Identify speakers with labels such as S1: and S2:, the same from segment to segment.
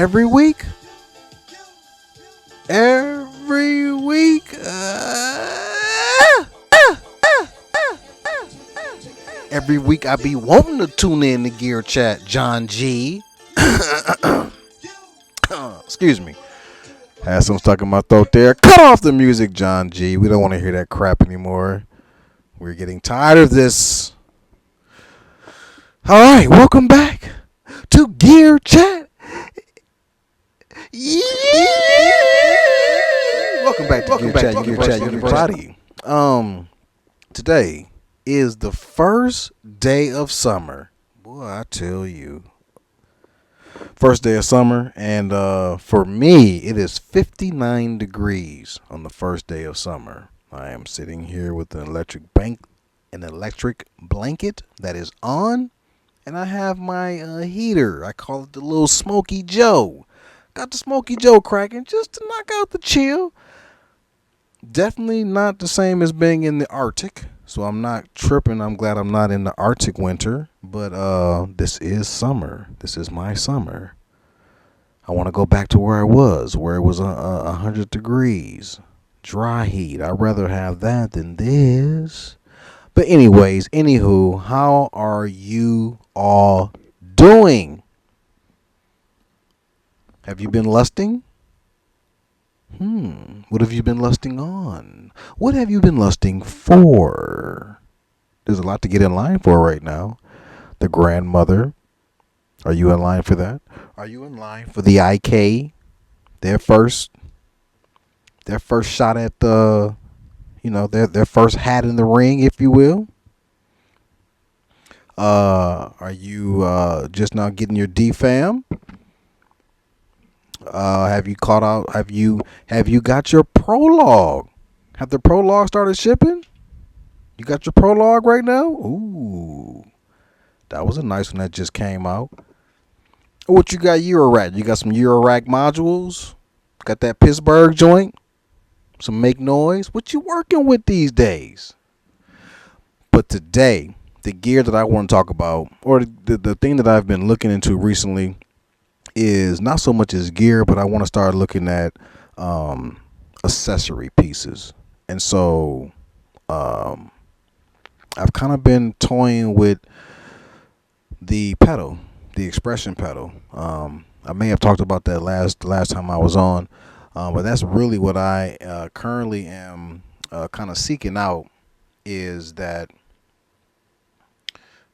S1: every week. Every week. Every week I be wanting to tune in to Gear Chat, John G. Excuse me. Had some stuck in my throat there. Cut off the music, John G. We don't want to hear that crap anymore. We're getting tired of this. All right, welcome back to Gear Chat. Yeah. Welcome back to Gear Chat, everybody. Today is the first day of summer. Boy, I tell you. First day of summer, and for me, it is 59 degrees on the first day of summer. I am sitting here with an electric blanket that is on, and I have my heater. I call it the little Smoky Joe. Got the Smoky Joe cracking just to knock out the chill. Definitely not the same as being in the Arctic, so I'm not tripping. I'm glad I'm not in the Arctic winter, but this is summer. This is my summer. I want to go back to where it was 100 degrees, dry heat. I'd rather have that than this. But anyways, anywho, how are you all doing? Have you been lusting? What have you been lusting on? What have you been lusting for? There's a lot to get in line for right now. The grandmother. Are you in line for that? Are you in line for the IK? Their first shot at the, their first hat in the ring, if you will. Are you just now getting your DFAM? Have you caught out? Have you got your prologue? Have the prologue started shipping? You got your prologue right now? Ooh, that was a nice one that just came out. What you got Eurorack? You got some Eurorack modules? Got that Pittsburgh joint? Some make noise? What you working with these days? But today, the gear that I want to talk about, or the thing that I've been looking into recently, is not so much as gear, but I want to start looking at accessory pieces. And so I've kind of been toying with the pedal, the expression pedal. I may have talked about that last time I was on, but that's really what I currently am kind of seeking out. Is that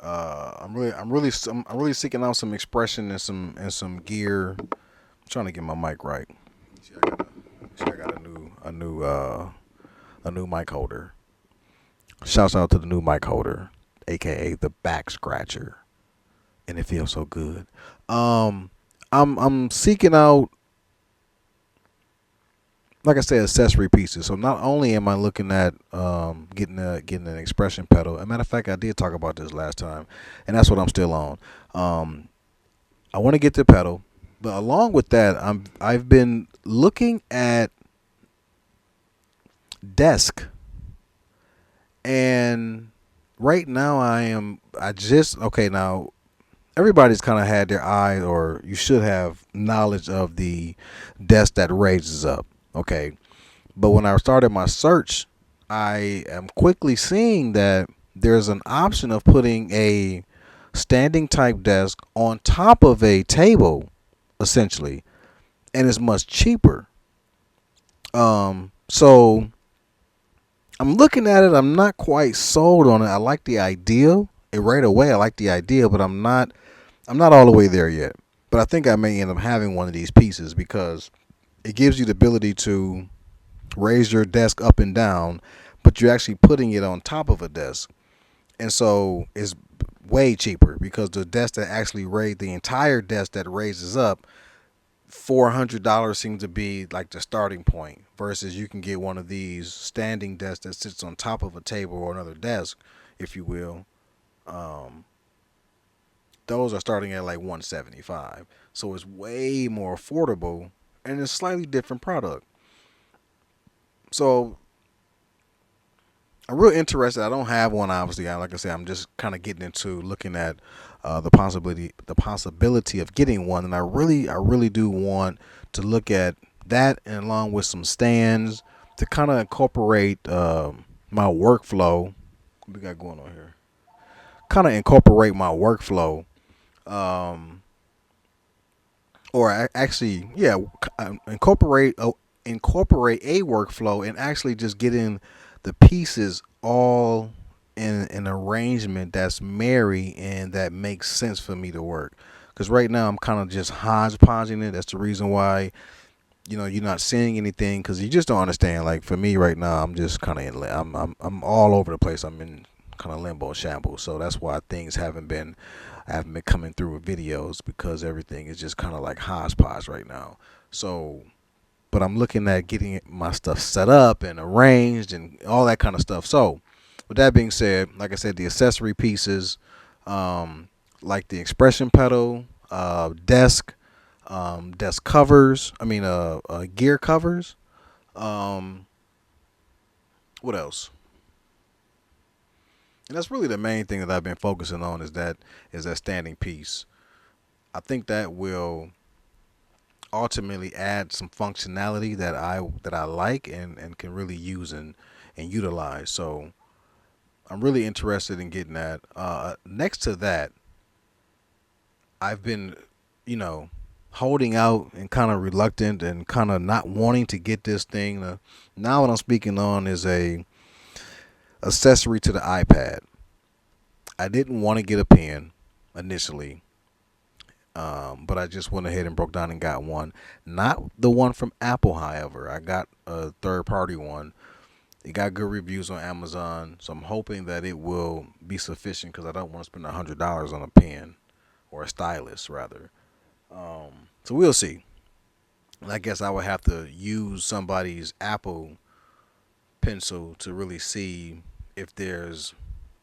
S1: I'm really seeking out some expression and some gear. I'm trying to get my mic right. I got a new mic holder. Shouts out to the new mic holder, aka the back scratcher, and it feels so good. I'm seeking out, like I said, accessory pieces. So not only am I looking at getting an expression pedal. As a matter of fact, I did talk about this last time, and that's what I'm still on. I want to get the pedal, but along with that, I've been looking at desk, and right now now everybody's kind of had their eye, or you should have knowledge of the desk that raises up. Okay. But when I started my search, I am quickly seeing that there's an option of putting a standing type desk on top of a table, essentially, and it's much cheaper. So I'm looking at it. I'm not quite sold on it. I like the idea. Right away, I like the idea, but I'm not all the way there yet. But I think I may end up having one of these pieces because it gives you the ability to raise your desk up and down, but you're actually putting it on top of a desk. And so it's way cheaper because the desk that actually the entire desk that raises up, $400 seems to be like the starting point, versus you can get one of these standing desks that sits on top of a table or another desk, if you will. Those are starting at like $175. So it's way more affordable and it's a slightly different product. So I'm real interested. I don't have one, obviously. Like I said, I'm just kind of getting into looking at the possibility of getting one, and I really do want to look at that, and along with some stands to kind of incorporate my workflow. What we got going on here? Kind of incorporate my workflow, um, or actually, yeah, incorporate a workflow and actually just get in the pieces all in an arrangement that's merry and that makes sense for me to work. Because right now I'm kind of just hodgepodging it. That's the reason why you're not seeing anything, because you just don't understand. Like for me right now, I'm just kind of I'm all over the place. I'm in kind of limbo shambles. So that's why things haven't been coming through with videos, because everything is just kind of like hodgepodge right now. So, but I'm looking at getting my stuff set up and arranged and all that kind of stuff. So, with that being said, like I said, the accessory pieces, um, like the expression pedal, desk covers. I mean, gear covers. Um, what else? And that's really the main thing that I've been focusing on, is that standing piece. I think that will ultimately add some functionality that I like and can really use and utilize. So I'm really interested in getting that. Next to that, I've been, you know, holding out and kind of reluctant and kind of not wanting to get this thing. Now what I'm speaking on is a accessory to the iPad. I didn't want to get a pen initially, but I just went ahead and broke down and got one. Not the one from Apple, however. I got a third party one. It got good reviews on Amazon, so I'm hoping that it will be sufficient, because I don't want to spend $100 on a pen, or a stylus rather. So we'll see. And I guess I would have to use somebody's Apple pencil to really see if there's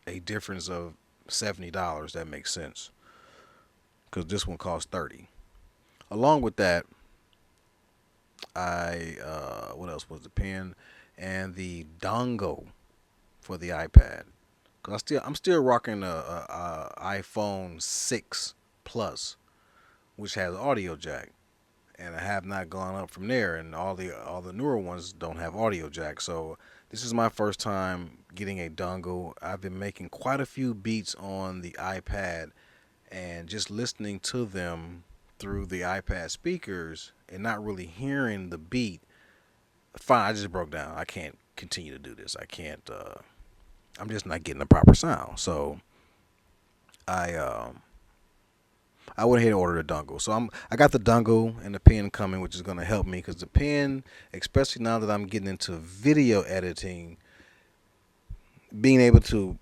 S1: a difference of $70. That makes sense, because this one costs 30. Along with that, I what else was the pen and the dongle for the iPad. Cause I'm still rocking a iPhone 6 Plus, which has audio jack, and I have not gone up from there. And all the newer ones don't have audio jack. So this is my first time getting a dongle. I've been making quite a few beats on the iPad, and just listening to them through the iPad speakers and not really hearing the beat. Fine, I just broke down. I can't continue to do this. I can't. I'm just not getting the proper sound. So I I went ahead and ordered a dongle. So I got the dongle and the pen coming, which is going to help me, because the pen, especially now that I'm getting into video editing, being able to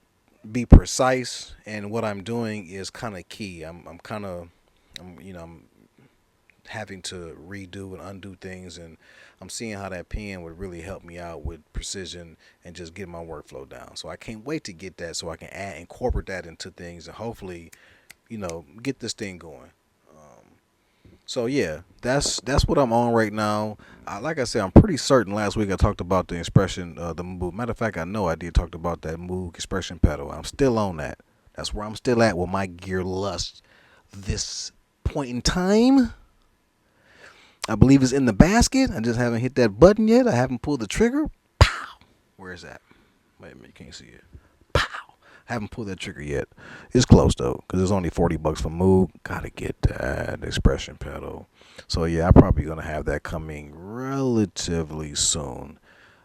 S1: be precise and what I'm doing is kind of key. I'm kind of I'm having to redo and undo things, and I'm seeing how that pen would really help me out with precision and just get my workflow down. So I can't wait to get that, so I can incorporate that into things, and hopefully, get this thing going. So yeah, that's what I'm on right now. Like I said, I'm pretty certain last week I talked about the expression, the Moog. Matter of fact, I know I did talk about that Moog expression pedal. I'm still on that. That's where I'm still at with my gear lust. This point in time, I believe it's in the basket. I just haven't hit that button yet. I haven't pulled the trigger. Pow! Where is that? Wait a minute, you can't see it. Pow! I haven't pulled that trigger yet. It's close though, because it's only $40 for Moog. Gotta get that expression pedal. So yeah, I'm probably gonna have that coming relatively soon.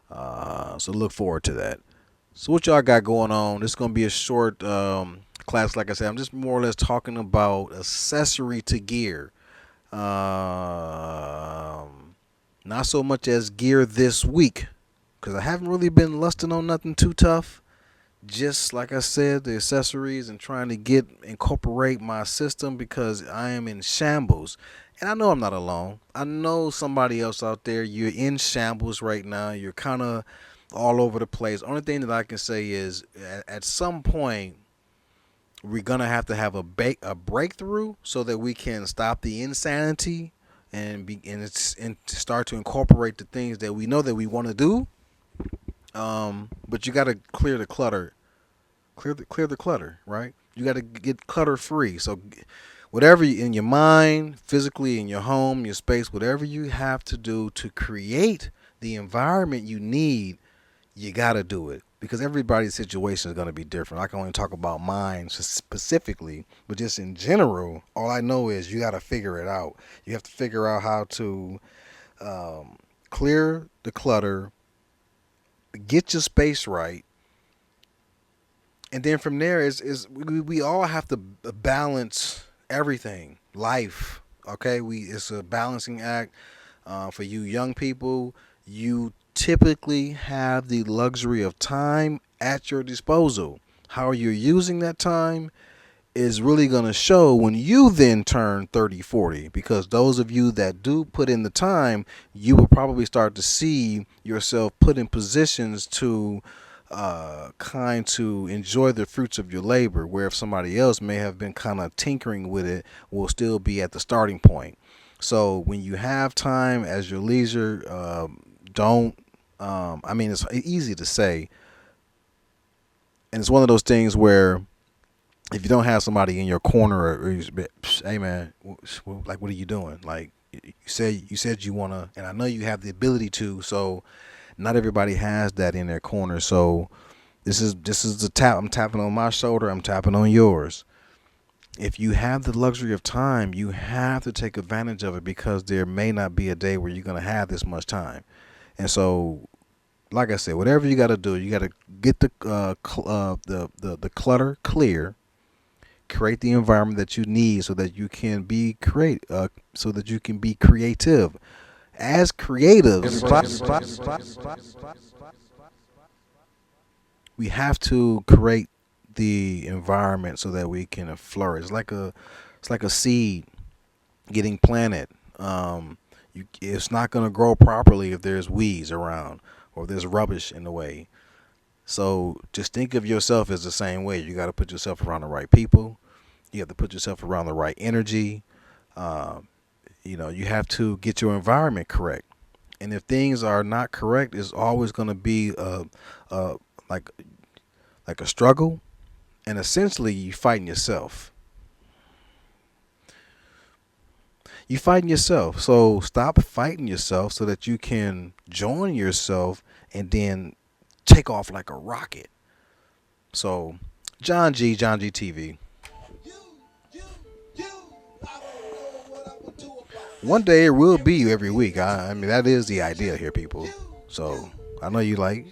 S1: So look forward to that. So what y'all got going on? This is gonna be a short class. Like I said, I'm just more or less talking about accessory to gear. Not so much as gear this week, because I haven't really been lusting on nothing too tough. Just like I said, the accessories and trying to incorporate my system, because I am in shambles. And I know I'm not alone. I know somebody else out there, you're in shambles right now. You're kind of all over the place. Only thing that I can say is at some point, we're gonna have a breakthrough, so that we can stop the insanity and start to incorporate the things that we know that we want to do. But you got to clear the clutter, clear the clutter, right? You got to get clutter free. So whatever in your mind, physically in your home, your space, whatever you have to do to create the environment you need, you got to do it because everybody's situation is going to be different. I can only talk about mine specifically, but just in general, all I know is you got to figure it out. You have to figure out how to um, clear the clutter, get your space right, and then from there is we all have to balance everything, life. Okay, we it's a balancing act. For you young people, you typically have the luxury of time at your disposal. How you're using that time is really going to show when you then turn 30, 40. Because those of you that do put in the time, you will probably start to see yourself put in positions to kind to enjoy the fruits of your labor, where if somebody else may have been kind of tinkering with it, will still be at the starting point. So when you have time as your leisure, don't. I mean, it's easy to say, and it's one of those things where if you don't have somebody in your corner, or you hey man, like what are you doing? Like you said you wanna, and I know you have the ability to. So not everybody has that in their corner. So this is the tap. I'm tapping on my shoulder. I'm tapping on yours. If you have the luxury of time, you have to take advantage of it because there may not be a day where you're gonna have this much time. And so, like I said, whatever you got to do, you got to get the clutter clear, create the environment that you need so that you can be so that you can be creative. As creatives, we have to create the environment so that we can flourish. It's like a seed getting planted. It's not going to grow properly if there's weeds around or there's rubbish in the way. So just think of yourself as the same way. You got to put yourself around the right people. You have to put yourself around the right energy. Um, you have to get your environment correct. And if things are not correct, it's always going to be a like like a struggle. And essentially, you fighting yourself. You fighting yourself. So stop fighting yourself so that you can join yourself and then take off like a rocket. So John G TV. One day it will be every week. I mean that is the idea here, people. So I know you like.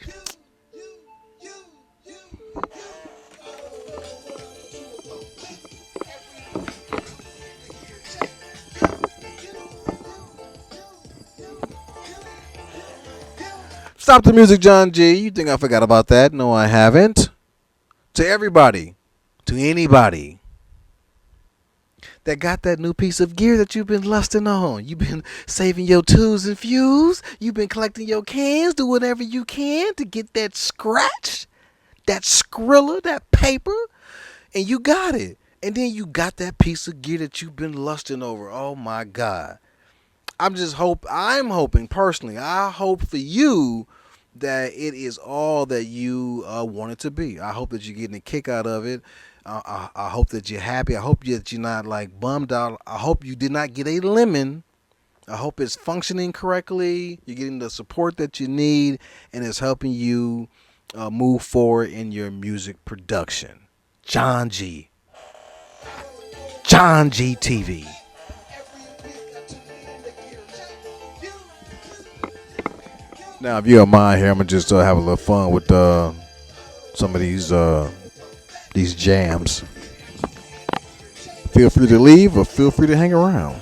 S1: Stop the music, John G. You think I forgot about that? No, I haven't. To everybody, to anybody that got that new piece of gear that you've been lusting on. You've been saving your twos and fews. You've been collecting your cans. Do whatever you can to get that scratch, that Skrilla, that paper, and you got it. And then you got that piece of gear that you've been lusting over. Oh my God. I'm hoping personally, I hope for you that it is all that you want it to be. I hope that you're getting a kick out of it. I hope that you're happy. I hope that you're not like bummed out. I hope you did not get a lemon. I hope it's functioning correctly. You're getting the support that you need, and it's helping you move forward in your music production. John G. John G TV. Now, if you don't mind here, I'm gonna just have a little fun with some of these jams. Feel free to leave or feel free to hang around.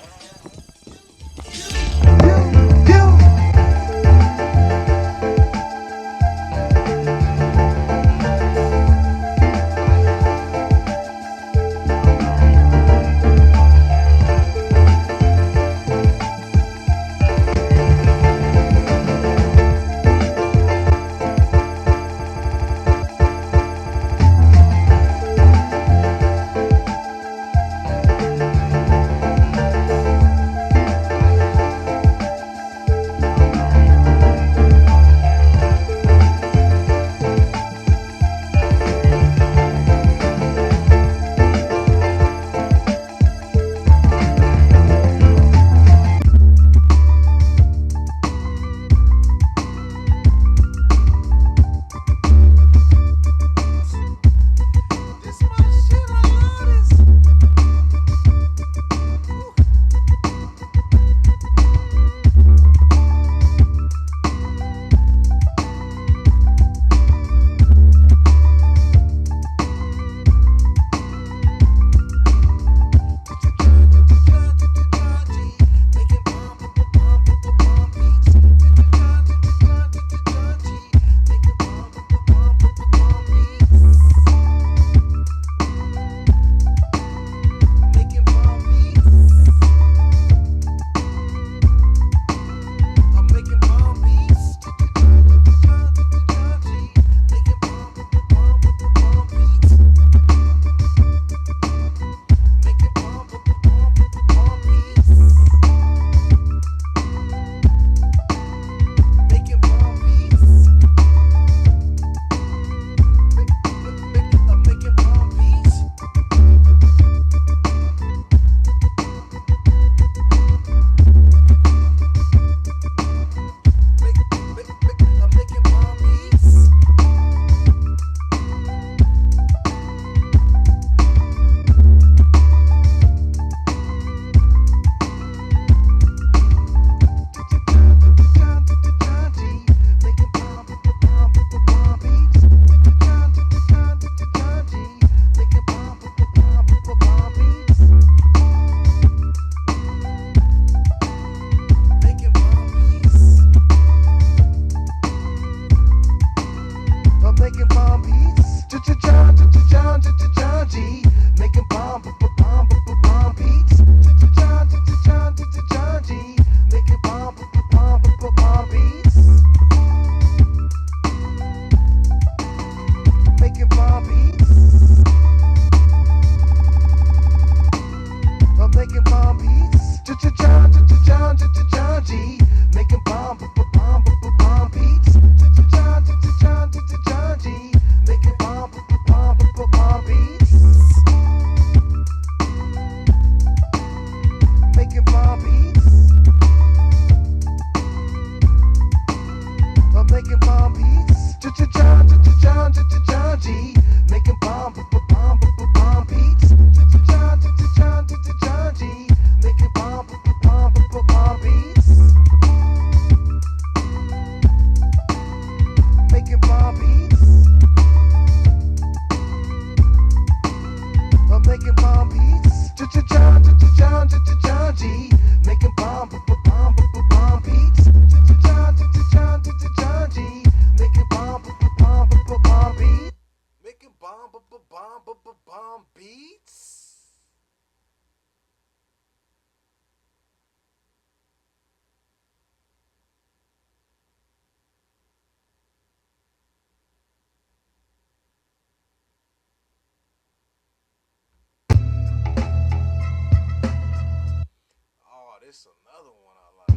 S1: This another one I like.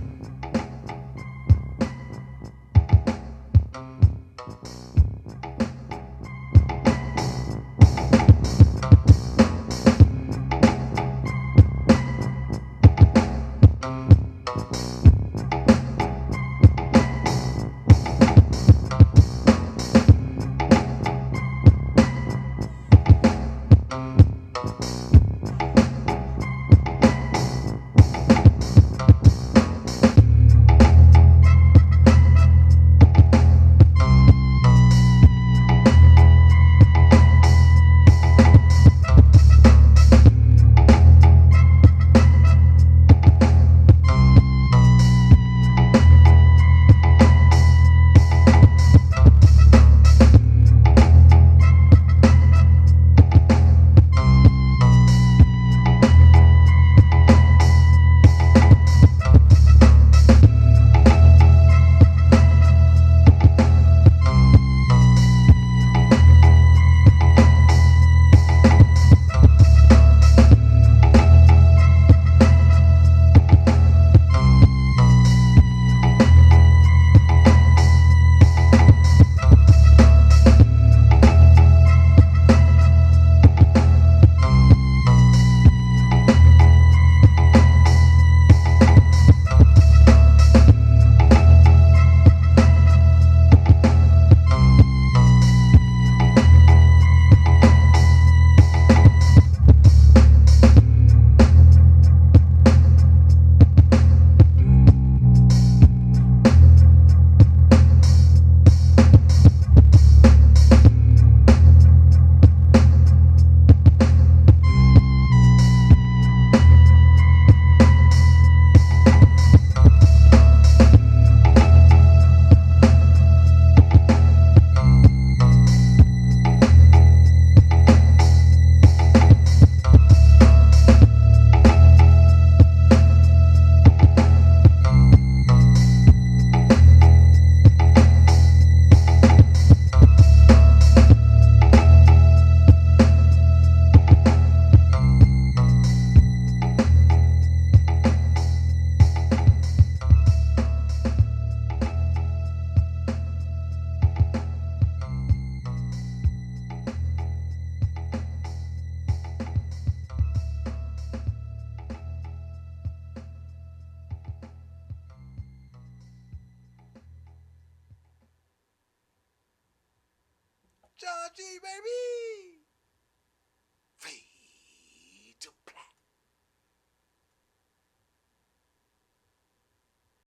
S1: John G, baby!